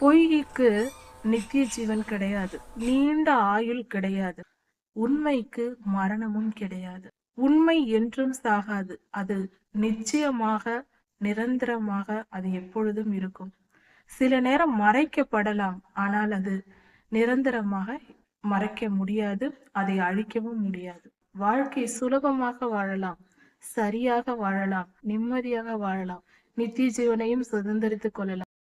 பொய்க்கு நித்திய ஜீவன் கிடையாது. நீண்ட ஆயுள் கிடையாது. உண்மைக்கு மரணமும் கிடையாது. உண்மை என்றும் சாகாது. அது நிச்சயமாக, நிரந்தரமாக அது எப்பொழுதும் இருக்கும். சில நேரம் மறைக்கப்படலாம், ஆனால் அது நிரந்தரமாக மறைக்க முடியாது. அதை அழிக்கவும் முடியாது. வாழ்க்கை சுலபமாக வாழலாம், சரியாக வாழலாம், நிம்மதியாக வாழலாம், நித்திய ஜீவனையும் சுதந்திரித்துக் கொள்ளலாம்.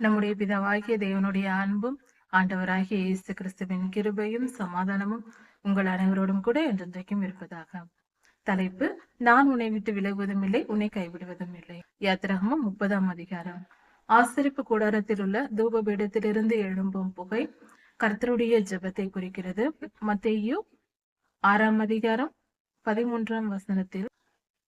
நம்முடைய பிதாவாகிய தேவனுடைய அன்பும் ஆண்டவராகிய இயேசு கிறிஸ்துவின் கிருபையும் சமாதானமும் உங்கள் அனைவரோடும் கூட என்றென்றைக்கும் இருப்பதாக. தலைப்பு: நான் உன்னை விட்டு விலகுவதும் இல்லை, உன்னை கைவிடுவதும் இல்லை. யாத்திராகமம் 30ஆம் அதிகாரம். ஆசரிப்பு கூடாரத்தில் உள்ள தூபபீடத்திலிருந்து எழும்பும் புகை கர்த்தருடைய ஜெபத்தை குறிக்கிறது. மத்தேயு 6ஆம் அதிகாரம் 13ஆம் வசனத்தில்,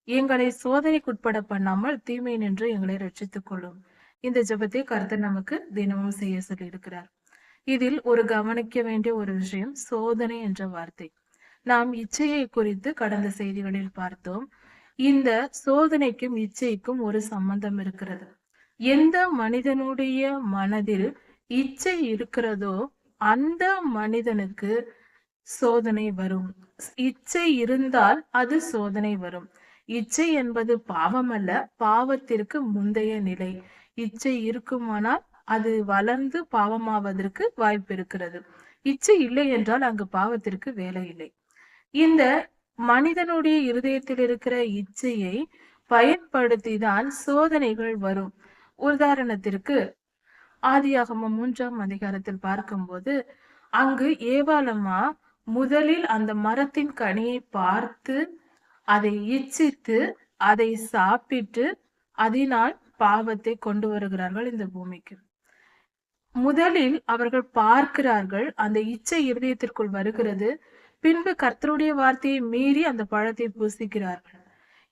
எங்களை சோதனைக்குட்பட பண்ணாமல் தீமை நின்று எங்களை ரட்சித்துக் கொள்ளும். இந்த ஜெபத்தை கர்த்தர் நமக்கு தினமும் செய்ய சொல்லி இருக்கிறார். இதில் ஒரு கவனிக்க வேண்டிய ஒரு விஷயம் சோதனை என்ற வார்த்தை. நாம் இச்சையை குறித்து கடந்த செய்திகளில் பார்த்தோம். இந்த சோதனைக்கும் இச்சைக்கும் ஒரு சம்பந்தம் இருக்கிறது. எந்த மனிதனுடைய மனதில் இச்சை இருக்கிறதோ அந்த மனிதனுக்கு சோதனை வரும். இச்சை இருந்தால் அது சோதனை வரும். இச்சை என்பது பாவம் அல்ல, பாவத்திற்கு முந்தைய நிலை. இச்சை இருக்குமானால் அது வளர்ந்து பாவமாவதற்கு வாய்ப்பு இருக்கிறது. இச்சை இல்லை என்றால் அங்கு பாவத்திற்கு வேலை இல்லை. இந்த மனிதனுடைய இருதயத்தில் இருக்கிற இச்சையை பயன்படுத்திதான் சோதனைகள் வரும். உதாரணத்திற்கு ஆதியாகமம் 3ஆம் அதிகாரத்தில் பார்க்கும்போது, அங்கு ஏவாளம்மா முதலில் அந்த மரத்தின் கனியை பார்த்து அதை இச்சித்து அதை சாப்பிட்டு அதனால் பாவத்தை கொண்டு வருகிறார்கள் இந்த பூமிக்கு. முதலில் அவர்கள் பார்க்கிறார்கள், அந்த இச்சை இருதயத்திற்குள் வருகிறது. பின்பு கர்த்தருடைய வார்த்தையை மீறி அந்த பழத்தை புசிக்கிறார்கள்.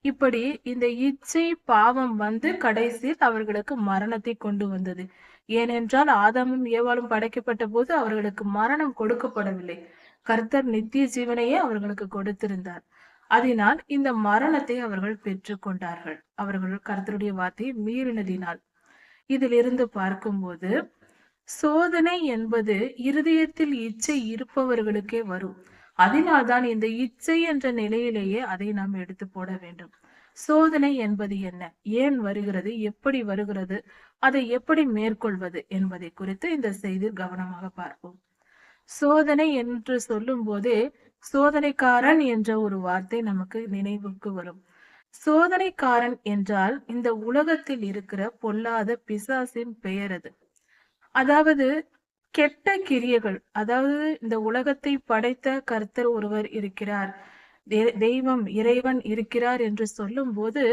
இப்படி இந்த இச்சை பாவம் வந்து கடைசியில் அவர்களுக்கு மரணத்தை கொண்டு வந்தது. ஏனென்றால் ஆதாமும் ஏவாளும் படைக்கப்பட்ட போது அவர்களுக்கு மரணம் கொடுக்கப்படவில்லை. கர்த்தர் நித்திய ஜீவனையே அவர்களுக்கு கொடுத்திருந்தார். அதனால் இந்த மரணத்தை அவர்கள் பெற்று கொண்டார்கள், அவர்கள் கர்த்தருடைய வார்த்தையை மீறினதினால். இதிலிருந்து பார்க்கும்போது சோதனை என்பது இருதயத்தில் இச்சை இருப்பவர்களுக்கே வரும். அதனால்தான் இந்த இச்சை என்ற நிலையிலேயே அதை நாம் எடுத்து போட வேண்டும். சோதனை என்பது என்ன, ஏன் வருகிறது, எப்படி வருகிறது, அதை எப்படி மேற்கொள்வது என்பதை குறித்து இந்த செய்தி கவனமாக பார்ப்போம். சோதனை என்று சொல்லும் போதே சோதனைக்காரன் என்ற ஒரு வார்த்தை நமக்கு நினைவுக்கு வரும். சோதனைக்காரன் என்றால் இந்த உலகத்தில் இருக்கிற பொல்லாத பிசாசின் பெயர் அது. அதாவது கெட்ட கிரியைகள். அதாவது இந்த உலகத்தை படைத்த கர்த்தர் ஒருவர் இருக்கிறார், தெய்வம் இறைவன் இருக்கிறார் என்று சொல்லும் போது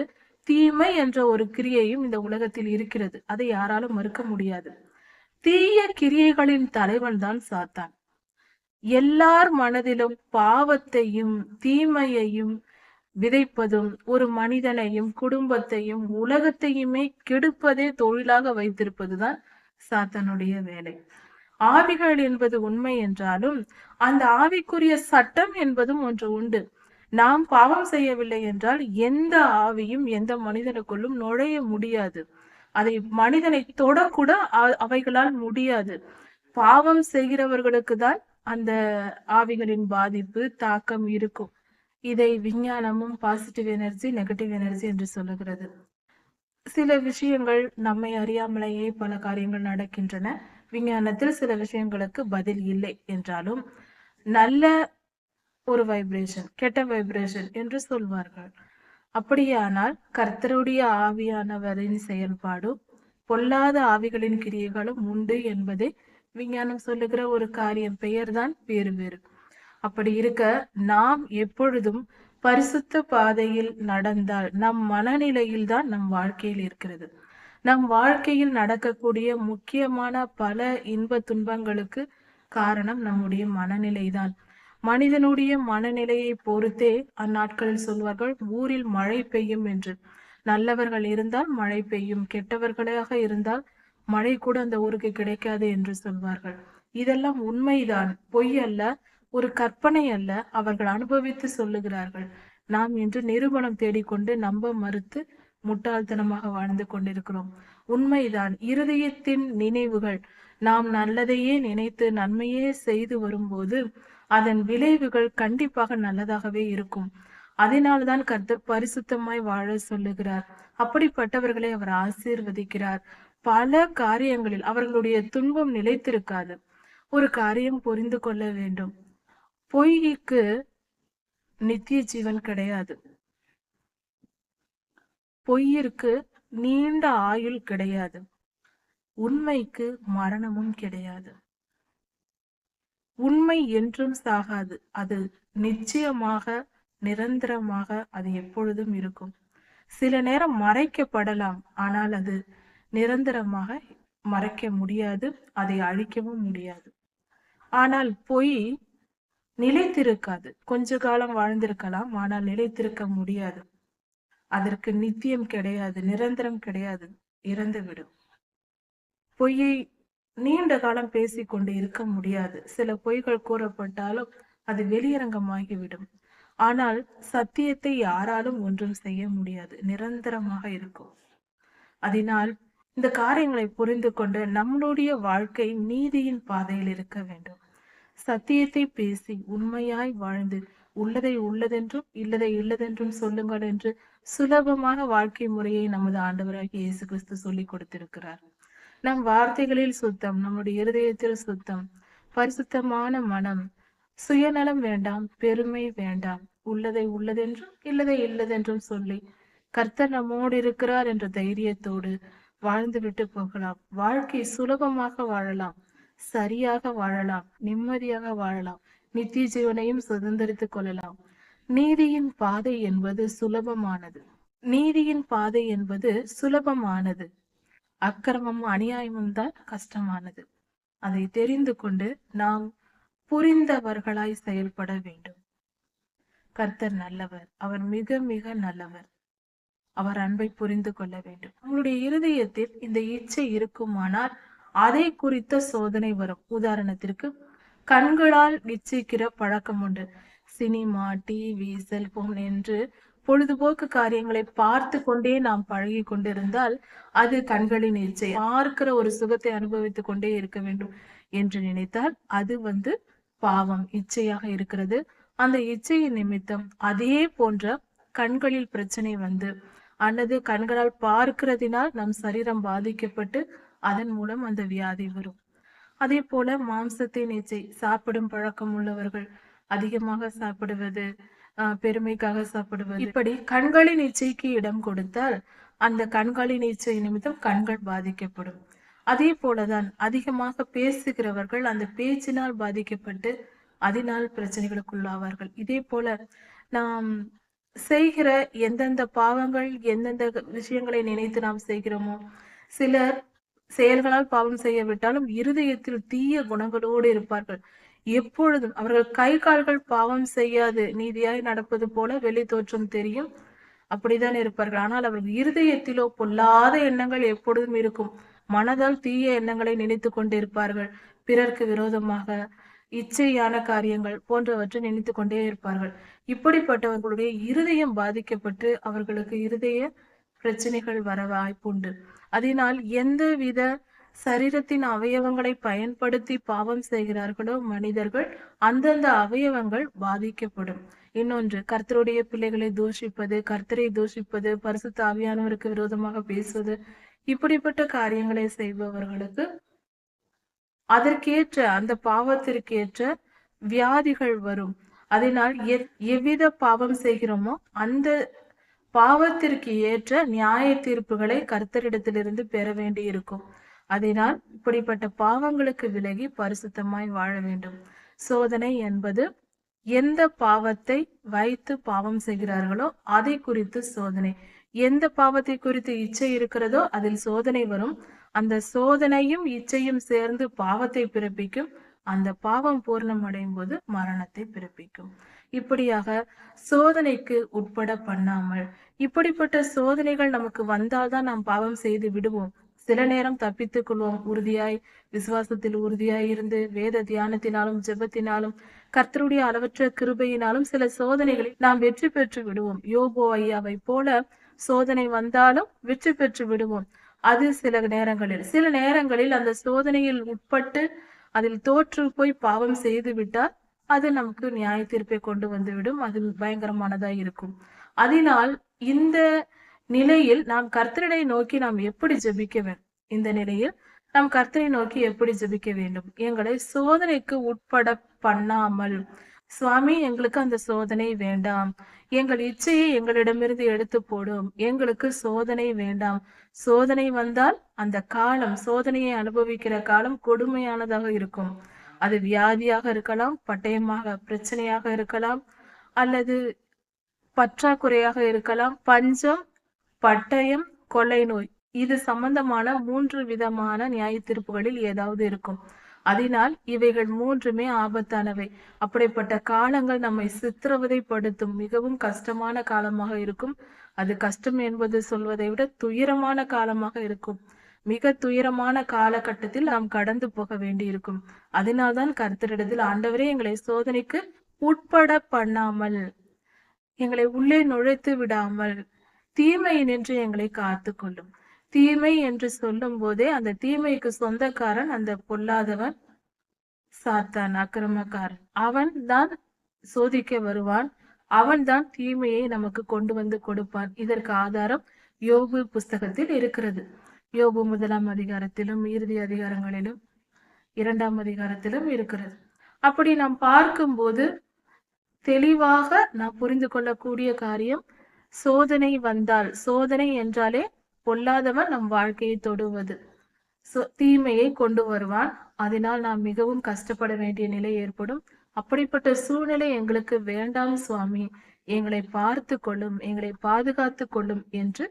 தீமை என்ற ஒரு கிரியையும் இந்த உலகத்தில் இருக்கிறது. அதை யாராலும் மறுக்க முடியாது. தீய கிரியைகளின் தலைவன் தான் சாத்தான். எல்லார் மனதிலும் பாவத்தையும் தீமையையும் விதைப்பதும் ஒரு மனிதனையும் குடும்பத்தையும் உலகத்தையுமே கெடுப்பதே தொழிலாக வைத்திருப்பதுதான் சாத்தானுடைய வேலை. ஆவிகள் என்பது உண்மை என்றாலும் அந்த ஆவிக்குரிய சட்டம் என்பதும் ஒன்று உண்டு. நாம் பாவம் செய்யவில்லை என்றால் எந்த ஆவியும் எந்த மனிதனுக்குள்ளும் நுழைய முடியாது. அதை மனிதனை தொடக்கூட அவைகளால் முடியாது. பாவம் செய்கிறவர்களுக்கு தான் அந்த ஆவிகளின் பாதிப்பு தாக்கம் இருக்கும். இதை விஞ்ஞானமும் பாசிட்டிவ் எனர்ஜி நெகட்டிவ் எனர்ஜி என்று சொல்லுகிறது. சில விஷயங்கள் நம்மை அறியாமலேயே பல காரியங்கள் நடக்கின்றன. விஞ்ஞானத்தில் சில விஷயங்களுக்கு பதில் இல்லை என்றாலும் நல்ல ஒரு வைப்ரேஷன் கெட்ட வைப்ரேஷன் என்று சொல்வார்கள். அப்படியானால் கர்த்தருடைய ஆவியானவரின் செயல்பாடும் பொல்லாத ஆவிகளின் கிரியைகளும் உண்டு என்பதை விஞ்ஞானம் சொல்லுகிற ஒரு காரியம். பெயர்தான் வேறு வேறு. அப்படி இருக்க நாம் எப்பொழுதும் பரிசுத்த பாதையில் நடந்தால் நம் மனநிலையில் தான் நம் வாழ்க்கையில் இருக்கிறது. நம் வாழ்க்கையில் நடக்கக்கூடிய முக்கியமான பல இன்ப துன்பங்களுக்கு காரணம் நம்முடைய மனநிலைதான். மனிதனுடைய மனநிலையை பொறுத்தே அந்நாட்களில் சொல்வார்கள், ஊரில் மழை பெய்யும் என்று. நல்லவர்கள் இருந்தால் மழை பெய்யும், கெட்டவர்களாக இருந்தால் மழை கூட அந்த ஊருக்கு கிடைக்காது என்று சொல்வார்கள். இதெல்லாம் உண்மைதான், பொய் அல்ல, ஒரு கற்பனை அல்ல. அவர்கள் அனுபவித்து சொல்லுகிறார்கள். நாம் இன்று நிரூபணம் தேடிக்கொண்டு நம்ப மறுத்து முட்டாள்தனமாக வாழ்ந்து கொண்டிருக்கிறோம். உண்மைதான். இருதயத்தின் நினைவுகள் நாம் நல்லதையே நினைத்து நன்மையே செய்து வரும்போது அதன் விளைவுகள் கண்டிப்பாக நல்லதாகவே இருக்கும். அதனால்தான் கர்த்தர் பரிசுத்தமாய் வாழ சொல்லுகிறார். அப்படிப்பட்டவர்களை அவர் ஆசீர்வதிக்கிறார். பல காரியங்களில் அவர்களுடைய துன்பம் நிலைத்திருக்காது. ஒரு காரியம் புரிந்து கொள்ள வேண்டும். பொய்க்கு நித்திய ஜீவன் கிடையாது. பொய்யிற்கு நீண்ட ஆயுள் கிடையாது. உண்மைக்கு மரணமும் கிடையாது. உண்மை என்றும் சாகாது. அது நிச்சயமாக நிரந்தரமாக அது எப்பொழுதும் இருக்கும். சில நேரம் மறைக்கப்படலாம், ஆனால் அது நிரந்தரமாக மறைக்க முடியாது, அதை அழிக்கவும் முடியாது. ஆனால் பொய் நிலைத்திருக்காது. கொஞ்ச காலம் வாழ்ந்திருக்கலாம், ஆனால் நிலைத்திருக்க முடியாது. அதற்கு நித்தியம் கிடையாது, நிரந்தரம் கிடையாது, இறந்துவிடும். பொய்யை நீண்ட காலம் பேசிக்கொண்டு இருக்க முடியாது. சில பொய்கள் கூறப்பட்டாலும் அது வெளியரங்கமாகிவிடும். ஆனால் சத்தியத்தை யாராலும் ஒன்றும் செய்ய முடியாது, நிரந்தரமாக இருக்கும். அதனால் இந்த காரியங்களை புரிந்து கொண்டு நம்மளுடைய வாழ்க்கை நீதியின் பாதையில் இருக்க வேண்டும். சத்தியத்தை பேசி உண்மையாய் வாழ்ந்து உள்ளதை உள்ளதென்றும் இல்லதை இல்லதென்றும் சொல்லுங்கள் என்று சுலபமாக வாழ்க்கை முறையை நமது ஆண்டவராகிய இயேசு கிறிஸ்து சொல்லிக் கொடுத்திருக்கிறார். நம் வார்த்தைகளில் சுத்தம், நம்முடைய இருதயத்தில் சுத்தம், பரிசுத்தமான மனம், சுயநலம் வேண்டாம், பெருமை வேண்டாம், உள்ளதை உள்ளதென்றும் இல்லதை இல்லதென்றும் சொல்லி கர்த்தர் நம்மோடு இருக்கிறார் என்ற தைரியத்தோடு வாழ்ந்து விட்டு போகலாம். வாழ்க்கை சுலபமாக வாழலாம், சரியாக வாழலாம், நிம்மதியாக வாழலாம், நித்திய ஜீவனையும் சுதந்திரித்துக் கொள்ளலாம். நீதியின் பாதை என்பது சுலபமானது. நீதியின் பாதை என்பது சுலபமானது. அக்கிரமமும் அநியாயமும் தான் கஷ்டமானது. அதை தெரிந்து கொண்டு நாம் புரிந்தவர்களாய் செயல்பட வேண்டும். கர்த்தர் நல்லவர், அவர் மிக மிக நல்லவர். அவர் அன்பை புரிந்து கொள்ள வேண்டும். நம்மளுடைய இருதயத்தில் இந்த இச்சை இருக்குமானால் அதை குறித்த சோதனை வரும். உதாரணத்திற்கு கண்களால் இச்சிக்கிற பழக்கம் உண்டு. சினிமா, டிவி, செல்போன் என்று பொழுதுபோக்கு காரியங்களை பார்த்து கொண்டே நாம் பழகி கொண்டிருந்தால் அது கண்களின் இச்சை. பார்க்கிற ஒரு சுகத்தை அனுபவித்துக் கொண்டே இருக்க வேண்டும் என்று நினைத்தால் அது பாவம், இச்சையாக இருக்கிறது. அந்த இச்சையின் நிமித்தம் அதே போன்ற கண்களில் பிரச்சனை அல்லது கண்களால் பார்க்கிறதினால் நம் சரீரம் பாதிக்கப்பட்டு அதன் மூலம் அந்த வியாதி வரும். அதே போல மாம்சத்தின் இச்சை, சாப்பிடும் பழக்கம் உள்ளவர்கள் அதிகமாக சாப்பிடுவது, பெருமைக்காக சாப்பிடுவது, இப்படி கண்களின் இச்சைக்கு இடம் கொடுத்தால் அந்த கண்களின் இச்சை நிமித்தம் கண்கள் பாதிக்கப்படும். அதே போலதான் அதிகமாக பேசுகிறவர்கள் அந்த பேச்சினால் பாதிக்கப்பட்டு அதனால் பிரச்சனைகளுக்குள்ளாவார்கள். இதே போல நாம் செய்கிற எந்தெந்த பாவங்கள், எந்தெந்த விஷயங்களை நினைத்து நாம் செய்கிறோமோ, சிலர் செயல்களால் பாவம் செய்ய விட்டாலும் இருதயத்தில் தீய குணங்களோடு இருப்பார்கள். எப்பொழுதும் அவர்கள் கை கால்கள் பாவம் செய்யாது நீதியாய் நடப்பது போல வெளி தோற்றம் தெரியும், அப்படித்தான் இருப்பார்கள். ஆனால் அவர்கள் இருதயத்திலோ பொல்லாத எண்ணங்கள் எப்பொழுதும் இருக்கும். மனதால் தீய எண்ணங்களை நினைத்து கொண்டிருப்பார்கள். பிறர்க்கு விரோதமாக இச்சையான காரியங்கள் போன்றவற்றை நினைத்து கொண்டே இருப்பார்கள். இப்படிப்பட்டவர்களுடைய இருதயம் பாதிக்கப்பட்டு அவர்களுக்கு இருதய பிரச்சனைகள் வர வாய்ப்புண்டு. அதனால் எந்தவித சரீரத்தின் அவயவங்களை பயன்படுத்தி பாவம் செய்கிறார்களோ மனிதர்கள், அந்தந்த அவயவங்கள் பாதிக்கப்படும். இன்னொன்று, கர்த்தருடைய பிள்ளைகளை தூஷிப்பது, கர்த்தரை தூஷிப்பது, பரிசுத்த ஆவியானவருக்கு விரோதமாக பேசுவது, இப்படிப்பட்ட காரியங்களை செய்பவர்களுக்கு அதற்கேற்ற அந்த பாவத்திற்கேற்ற வியாதிகள் வரும். அதனால் எவ்வித பாவம் செய்கிறோமோ அந்த பாவத்திற்கு ஏற்ற நியாய தீர்ப்புகளை கர்த்தரிடத்திலிருந்து பெற வேண்டி இருக்கும். அதனால் இப்படிப்பட்ட பாவங்களுக்கு விலகி பரிசுத்தமாய் வாழ வேண்டும். சோதனை என்பது எந்த பாவத்தை வைத்து பாவம் செய்கிறார்களோ அதை குறித்து சோதனை. எந்த பாவத்தை குறித்து இச்சை இருக்கிறதோ அதில் சோதனை வரும். அந்த சோதனையும் இச்சையும் சேர்ந்து பாவத்தை பிறப்பிக்கும். அந்த பாவம் பூர்ணம் அடையும் போது மரணத்தை பிறப்பிக்கும். இப்படியாக சோதனைக்கு உட்பட பண்ணாமல், இப்படிப்பட்ட சோதனைகள் நமக்கு வந்தால்தான் நாம் பாவம் செய்து விடுவோம். சில நேரம் தப்பித்துக் கொள்வோம். உறுதியாய் விசுவாசத்தில் உறுதியாய் இருந்து வேத தியானத்தினாலும் ஜெபத்தினாலும் கர்த்தருடைய அளவற்ற கிருபையினாலும் சில சோதனைகளை நாம் வெற்றி பெற்று விடுவோம். யோபு ஐயாவை போல சோதனை வந்தாலும் வெற்றி பெற்று விடுவோம். அது சில நேரங்களில் அந்த சோதனையில் உட்பட்டு அதில் தோற்று போய் பாவம் செய்து விட்டால் அது நமக்கு நியாய தீர்ப்பை கொண்டு வந்துவிடும். அது பயங்கரமானதா இருக்கும். அதனால் இந்த நிலையில் நாம் கர்த்தரை நோக்கி நாம் எப்படி ஜெபிக்க வேண்டும்? இந்த நிலையில் நாம் கர்த்தரை நோக்கி எப்படி ஜெபிக்க வேண்டும்? எங்களை சோதனைக்கு உட்பட பண்ணாமல், சுவாமி எங்களுக்கு அந்த சோதனை வேண்டாம். எங்கள் இச்சையை எங்களிடமிருந்து எடுத்து போடும். எங்களுக்கு சோதனை வேண்டாம். சோதனை வந்தால் அந்த காலம், சோதனையை அனுபவிக்கிற காலம் கொடுமையானதாக இருக்கும். அது வியாதியாக இருக்கலாம், பட்டயமாக பிரச்சனையாக இருக்கலாம், அல்லது பற்றாக்குறையாக இருக்கலாம், பஞ்சம், பட்டயம், கொள்ளை நோய். இது சம்பந்தமான 3 விதமான நியாய தீர்ப்புகளில் ஏதாவது இருக்கும். அதனால் இவைகள் 3மே ஆபத்தானவை. அப்படிப்பட்ட காலங்கள் நம்மை சித்திரவதைப்படுத்தும் மிகவும் கஷ்டமான காலமாக இருக்கும். அது கஷ்டம் என்பது சொல்வதை விட துயரமான காலமாக இருக்கும். மிக துயரமான காலகட்டத்தில் நாம் கடந்து போக வேண்டி இருக்கும். அதனால்தான் கர்த்தரிடத்தில், ஆண்டவரே எங்களை சோதனைக்கு உட்பட பண்ணாமல், எங்களை உள்ளே நுழைத்து விடாமல், தீமை நின்று எங்களை காத்து கொள்ளும். தீமை என்று சொல்லும் போதே அந்த தீமைக்கு சொந்தக்காரன் அந்த பொல்லாதவன், சாத்தான், அக்கிரமக்காரன். அவன் தான் சோதிக்க வருவான். அவன் தான் தீமையை நமக்கு கொண்டு வந்து கொடுப்பான். இதற்கு ஆதாரம் யோபு புஸ்தகத்தில் இருக்கிறது. யோபு 1ஆம் அதிகாரத்திலும் இறுதி அதிகாரங்களிலும் 2ஆம் அதிகாரத்திலும் இருக்கிறது. அப்படி நாம் பார்க்கும்போது தெளிவாக நாம் புரிந்து கொள்ளக்கூடிய காரியம், சோதனை வந்தால், சோதனை என்றாலே பொல்லாதவன் நம் வாழ்க்கையை தொடுவது, தீமையை கொண்டு வருவான். அதனால் நாம் மிகவும் கஷ்டப்பட வேண்டிய நிலை ஏற்படும். அப்படிப்பட்ட சூழ்நிலை எங்களுக்கு வேண்டாம் சுவாமி, எங்களை பார்த்து கொள்ளும், எங்களை பாதுகாத்து கொள்ளும் என்று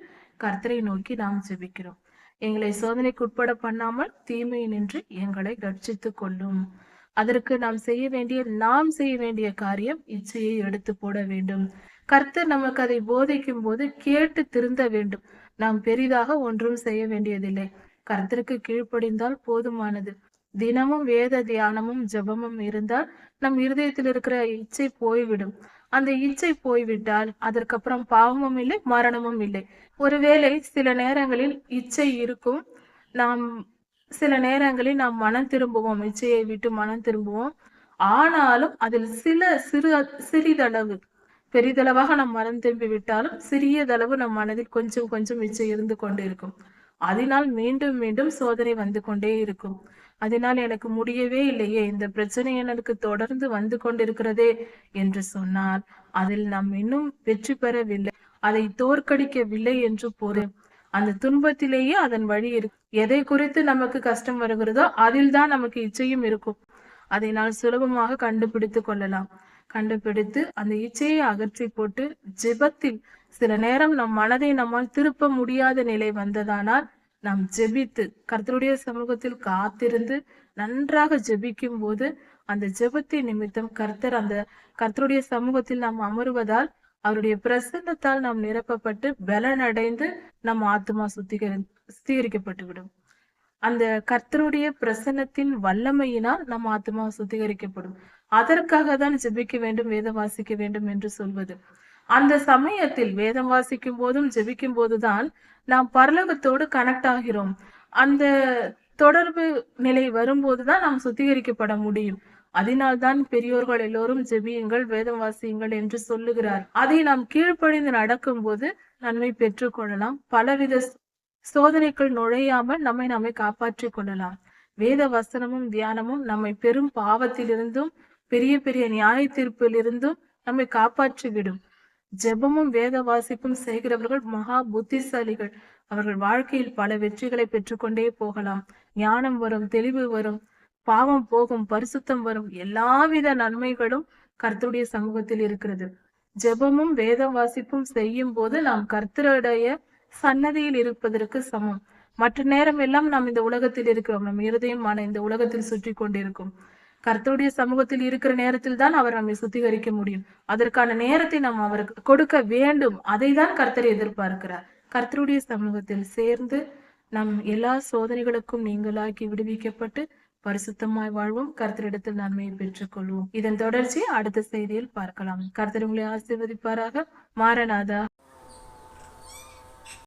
கர்த்தரை நோக்கி நாம் ஜெபிக்கிறோம். எங்களை சோதனைக்கு உட்பட பண்ணாமல் தீமை நின்று எங்களை ரட்சித்து கொள்ளும். அதற்கு நாம் செய்ய வேண்டிய காரியம், இச்சையை எடுத்து போட வேண்டும். கர்த்தர் நமக்கு அதை போதிக்கும் போது கேட்டு திருந்த வேண்டும். நாம் பெரிதாக ஒன்றும் செய்ய வேண்டியதில்லை. கர்த்தருக்கு கீழ்ப்படிந்தால் போதுமானது. தினமும் வேத தியானமும் ஜெபமும் இருந்தால் நம் இருதயத்தில் இருக்கிற இச்சை போய்விடும். அந்த இச்சை போய்விட்டால் அதற்கப்புறம் பாவமும் இல்லை, மரணமும் இல்லை. ஒருவேளை சில நேரங்களில் இச்சை இருக்கும், சில நேரங்களில் நாம் மனம் திரும்புவோம், இச்சையை விட்டு மனம் திரும்புவோம். ஆனாலும் அதில் சிறிதளவு, பெரிதளவாக நம் மனம் திரும்பி விட்டாலும் சிறியதளவு நம் மனதில் கொஞ்சம் கொஞ்சம் இச்சை இருந்து கொண்டு இருக்கும். அதனால் மீண்டும் மீண்டும் சோதனை வந்து கொண்டே இருக்கும். அதனால் எனக்கு முடியவே இல்லையே, இந்த பிரச்சனை எனக்கு தொடர்ந்து வந்து கொண்டிருக்கிறதே என்று சொன்னால் அதில் நாம் இன்னும் வெற்றி பெறவில்லை, அதை தோற்கடிக்கவில்லை என்று பொருள். அந்த துன்பத்திலேயே அதன் வழி இருக்கு. எதை குறித்து நமக்கு கஷ்டம் வருகிறதோ அதில் தான் நமக்கு இச்சையும் இருக்கும். அதை நான் சுலபமாக கண்டுபிடித்து கொள்ளலாம். கண்டுபிடித்து அந்த இச்சையை அகற்றி போட்டு ஜெபத்தில், சில நேரம் நம் மனதை நம்மால் திருப்ப முடியாத நிலை வந்ததானால் நாம் ஜெபித்து கர்த்தருடைய சமூகத்தில் காத்திருந்து நன்றாக ஜெபிக்கும் போது அந்த ஜெபத்தின் நிமித்தம் கர்த்தருடைய சமூகத்தில் நாம் அமருவதால் அவருடைய பிரசன்னத்தால் நாம் நிரப்பப்பட்டு பலனடைந்து நம் ஆத்மா சுத்திகரிக்கப்பட்டுவிடும். அந்த கர்த்தருடைய பிரசன்னத்தின் வல்லமையினால் நம் ஆத்மா சுத்திகரிக்கப்படும். அதற்காக தான் ஜெபிக்க வேண்டும், வேதம் வாசிக்க வேண்டும் என்று சொல்வது. அந்த சமயத்தில் வேதம் வாசிக்கும் போதும் ஜெபிக்கும் போதுதான் நாம் பரலோகத்தோடு கனெக்ட் ஆகிறோம். அந்த தொடர்பு நிலை வரும்போதுதான் நாம் சுத்திகரிக்கப்பட முடியும். அதனால்தான் பெரியோர்கள் எல்லோரும் ஜெபியுங்கள், வேதம் வாசியுங்கள் என்று சொல்லுகிறார். அதை நாம் கீழ்ப்படிந்து நடக்கும் போது நன்மை பெற்றுக் கொள்ளலாம். பலவித சோதனைகள் நுழையாமல் நம்மை காப்பாற்றிக் கொள்ளலாம். வேத வசனமும் தியானமும் நம்மை பெரும் பாவத்திலிருந்தும் பெரிய பெரிய நியாய தீர்ப்பிலிருந்தும் நம்மை காப்பாற்றிவிடும். ஜெபமும் வேத வாசிப்பும் செய்கிறவர்கள் மகா புத்திசாலிகள். அவர்கள் வாழ்க்கையில் பல வெற்றிகளை பெற்றுக்கொண்டே போகலாம். ஞானம் வரும், தெளிவு வரும், பாவம் போகும், பரிசுத்தம் வரும். எல்லாவித நன்மைகளும் கர்த்தருடைய சமூகத்தில் இருக்கிறது. ஜெபமும் வேத வாசிப்பும் செய்யும் போது நாம் கர்த்தருடைய சன்னதியில் இருப்பதற்கு சமம். மற்ற நேரம் எல்லாம் நாம் இந்த உலகத்தில் இருக்கிறோம். நம் இருதயம் இந்த உலகத்தில் சுற்றி கொண்டிருக்கும். கர்த்தருடைய சமூகத்தில் இருக்கிற நேரத்தில் தான் அவர் நம்மை சுத்திகரிக்க முடியும். அதற்கான நேரத்தை நாம் அவருக்கு கொடுக்க வேண்டும். அதை தான் கர்த்தர் எதிர்பார்க்கிறார். கர்த்தருடைய சமூகத்தில் சேர்ந்து நம் எல்லா சோதனைகளுக்கும் நீங்களாக்கி விடுவிக்கப்பட்டு பரிசுத்தமாய் வாழ்வோம். கர்த்தரிடத்தில் நன்மையை பெற்றுக் கொள்வோம். இதன் தொடர்ச்சி அடுத்த செய்தியில் பார்க்கலாம். கர்த்தர் உங்களை ஆசீர்வதிப்பாராக. மாரநாதா.